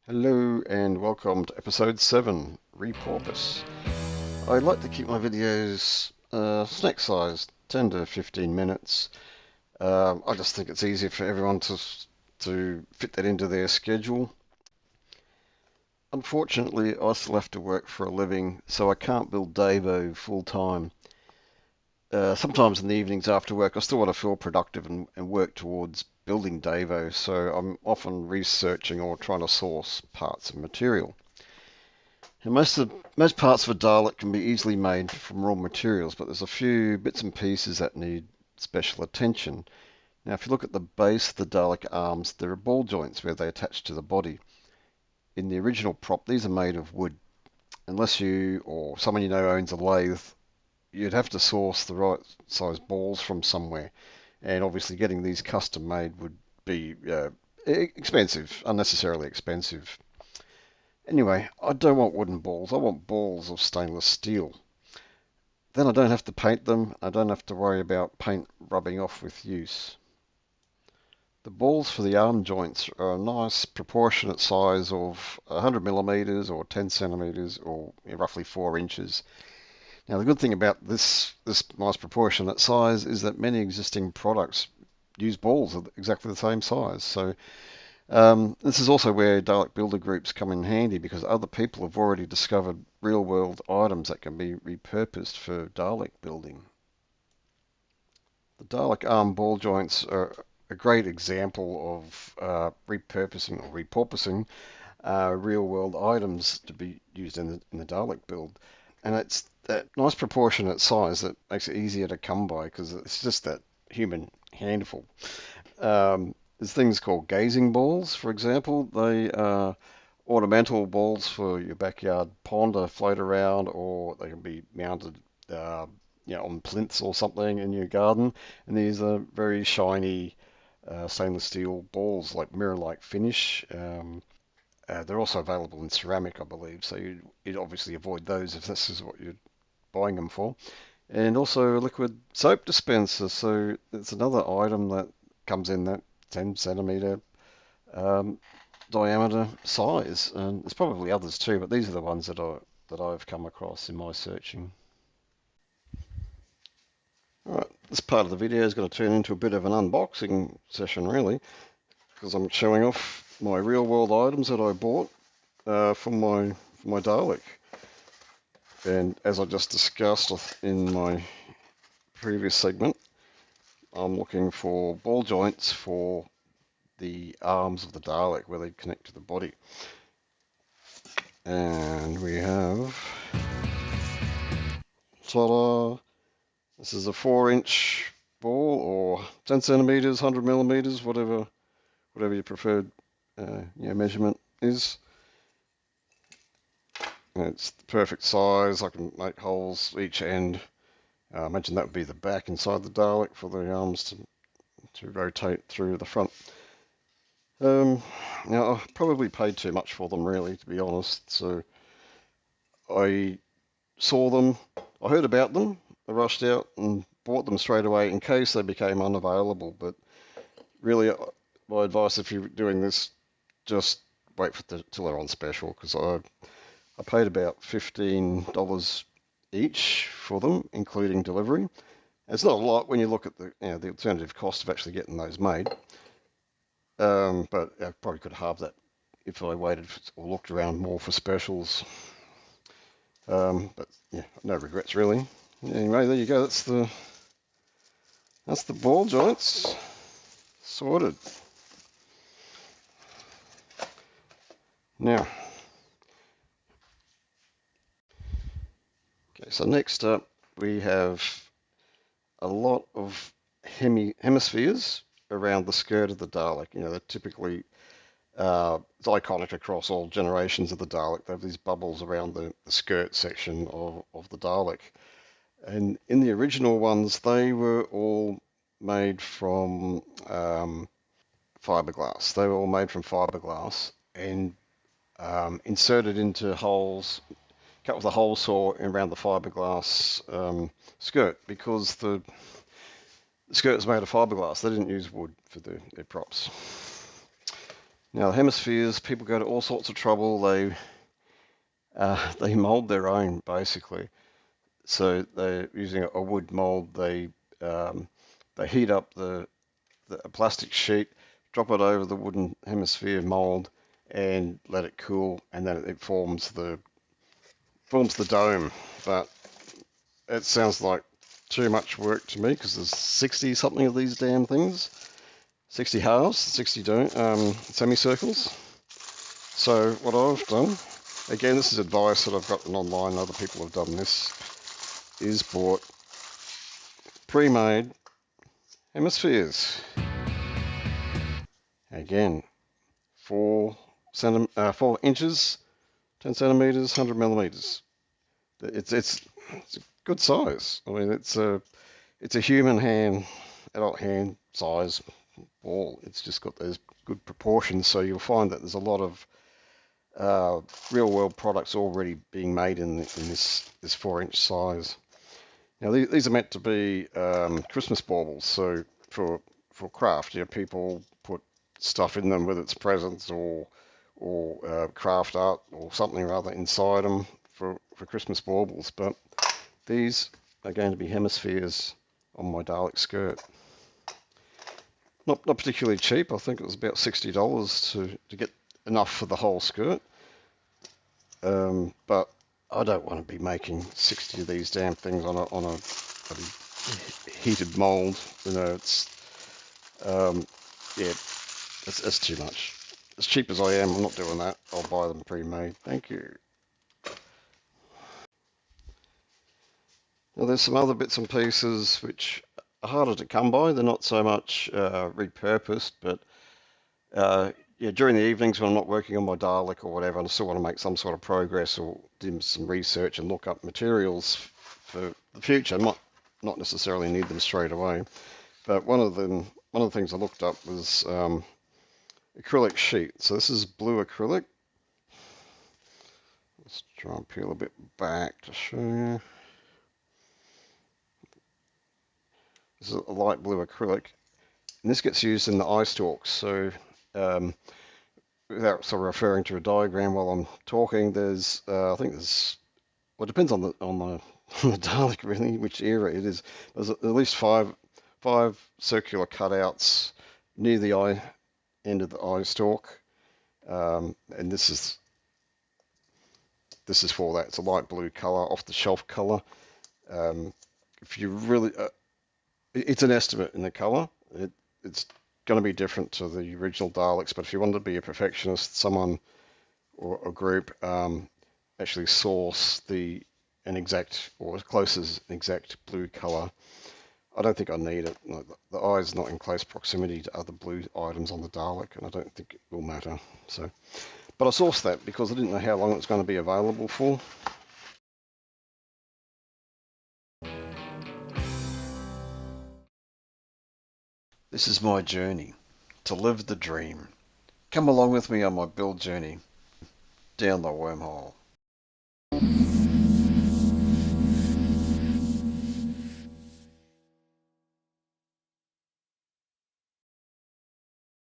Hello and welcome to episode 7, RE-PORPOISE. I like to keep my videos snack sized, 10 to 15 minutes. I just think it's easier for everyone to fit that into their schedule. Unfortunately, I still have to work for a living, so I can't build Davo full time. Sometimes in the evenings after work, I still want to feel productive and work towards building Davo, so I'm often researching or trying to source parts and material. And most parts of a Dalek can be easily made from raw materials, but there's a few bits and pieces that need special attention. Now, if you look at the base of the Dalek arms, there are ball joints where they attach to the body. In the original prop, these are made of wood. Unless you or someone you know owns a lathe, you'd have to source the right size balls from somewhere. And obviously, getting these custom made would be expensive, unnecessarily expensive. Anyway, I don't want wooden balls. I want balls of stainless steel. Then I don't have to paint them. I don't have to worry about paint rubbing off with use. The balls for the arm joints are a nice proportionate size of 100 millimeters or 10 centimeters or roughly 4 inches. Now the good thing about this nice proportionate size is that many existing products use balls of exactly the same size. So this is also where Dalek builder groups come in handy because other people have already discovered real-world items that can be repurposed for Dalek building. The Dalek arm ball joints are a great example of repurposing or repurposing real-world items to be used in the Dalek build. And it's that nice proportionate size that makes it easier to come by because it's just that human handful. There's things called gazing balls, for example. They are ornamental balls for your backyard pond to float around, or they can be mounted, uh, on plinths or something in your garden. And these are very shiny stainless steel balls, like mirror-like finish. They're also available in ceramic, I believe. So you'd obviously avoid those if this is what you're buying them for. And also a liquid soap dispenser. So it's another item that comes in that 10 centimeter um, diameter size. And there's probably others too, but these are the ones that I've come across in my searching. All right, this part of the video is going to turn into a bit of an unboxing session, really, because I'm showing off my real-world items that I bought for my Dalek. And as I just discussed in my previous segment, I'm looking for ball joints for the arms of the Dalek where they connect to the body. And we have, ta-da, this is a 4-inch ball or 10 centimeters, 100 millimeters, whatever your preferred measurement is. And it's the perfect size. I can make holes each end. I imagine that would be the back inside the Dalek for the arms to rotate through the front. Now, I probably paid too much for them, really, to be honest. So I saw them, I heard about them, I rushed out and bought them straight away in case they became unavailable. But really, my advice if you're doing this, just wait till they're on special because I paid about $15 each for them, including delivery. It's not a lot when you look at the alternative cost of actually getting those made. But I probably could halve that if I waited or looked around more for specials. But yeah, no regrets really. Anyway, there you go. That's the ball joints sorted. Now, okay. So next up we have a lot of hemispheres around the skirt of the Dalek. They're typically it's iconic across all generations of the Dalek. They have these bubbles around the skirt section of the Dalek. And in the original ones, they were all made from fiberglass. They were all made from fiberglass and inserted into holes, cut with a hole saw around the fiberglass skirt because the skirt was made of fiberglass. They didn't use wood for their props. Now, the hemispheres, people go to all sorts of trouble. They mold their own basically. So they're using a wood mold. They heat up a plastic sheet, drop it over the wooden hemisphere mold, and let it cool, and then it forms the dome. But it sounds like too much work to me because there's 60 something of these damn things, 60 halves, 60 semicircles. So what I've done, again, this is advice that I've gotten online, and other people have done this, is bought pre-made hemispheres. Again, 4 inches, 10 centimeters, 100 millimeters. It's a good size. I mean, it's a human hand, adult hand size ball. It's just got those good proportions. So you'll find that there's a lot of real world products already being made in this 4-inch size. Now these are meant to be Christmas baubles. So for craft, people put stuff in them, whether it's presents or craft art or something or other inside them for Christmas baubles. But these are going to be hemispheres on my Dalek skirt. Not particularly cheap. I think it was about $60 to get enough for the whole skirt. But I don't want to be making 60 of these damn things on a heated mold. It's it's too much. As cheap as I am, I'm not doing that. I'll buy them pre-made. Thank you. Now there's some other bits and pieces which are harder to come by. They're not so much repurposed, but during the evenings when I'm not working on my Dalek or whatever, and I still want to make some sort of progress or do some research and look up materials for the future. Not necessarily need them straight away, but one of the things I looked up was acrylic sheet. So this is blue acrylic. Let's try and peel a bit back to show you. This is a light blue acrylic, and this gets used in the eye stalks. So without sort of referring to a diagram while I'm talking, I think there's, well, it depends on the the Dalek really, which era it is. There's at least five circular cutouts near the eye end of the eye stalk, and this is for that. It's a light blue color, off the shelf color. If you really, it's an estimate in the color. It's going to be different to the original Daleks, but if you wanted to be a perfectionist, someone or a group actually source an exact, or as close as an exact blue color. I don't think I need it. The eye is not in close proximity to other blue items on the Dalek, and I don't think it will matter. So, but I sourced that because I didn't know how long it was going to be available for. This is my journey to live the dream. Come along with me on my build journey down the wormhole.